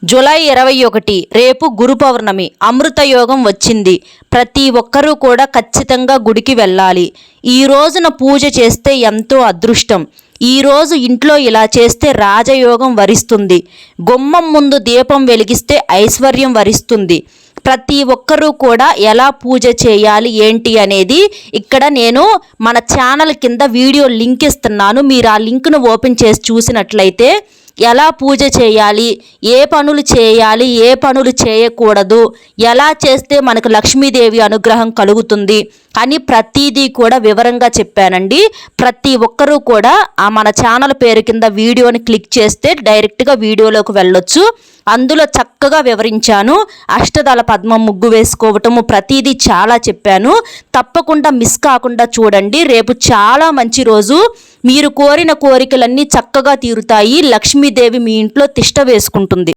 July 21 రేపు గురు పౌర్ణమి. అమృత యోగం వచ్చింది. ప్రతి ఒక్కరూ కూడా ఖచ్చితంగా గుడికి వెళ్ళాలి. ఈ రోజున పూజ చేస్తే ఎంతో అదృష్టం. ఈరోజు ఇంట్లో ఇలా చేస్తే రాజయోగం వరిస్తుంది. గుమ్మం ముందు దీపం వెలిగిస్తే ఐశ్వర్యం వరిస్తుంది. ప్రతి ఒక్కరూ కూడా ఎలా పూజ చేయాలి ఏంటి అనేది ఇక్కడ నేను మన ఛానల్ కింద వీడియో లింక్ ఇస్తున్నాను. మీరు ఆ లింక్ను ఓపెన్ చేసి చూసినట్లయితే ఎలా పూజ చేయాలి, ఏ పనులు చేయాలి, ఏ పనులు చేయకూడదు, ఎలా చేస్తే మనకు లక్ష్మీదేవి అనుగ్రహం కలుగుతుంది అని ప్రతిదీ కూడా వివరంగా చెప్పానండి. ప్రతి ఒక్కరూ కూడా మన ఛానల్ పేరు కింద వీడియోని క్లిక్ చేస్తే డైరెక్ట్గా వీడియోలోకి వెళ్ళొచ్చు. అందులో చక్కగా వివరించాను. అష్టదళ పద్మం ముగ్గు వేసుకోవటము ప్రతిదీ చాలా చెప్పాను. తప్పకుండా మిస్ కాకుండా చూడండి. రేపు చాలా మంచి రోజు. మీరు కోరిన కోరికలన్నీ చక్కగా తీరుతాయి. లక్ష్మీదేవి మీ ఇంట్లో తిష్ట వేసుకుంటుంది.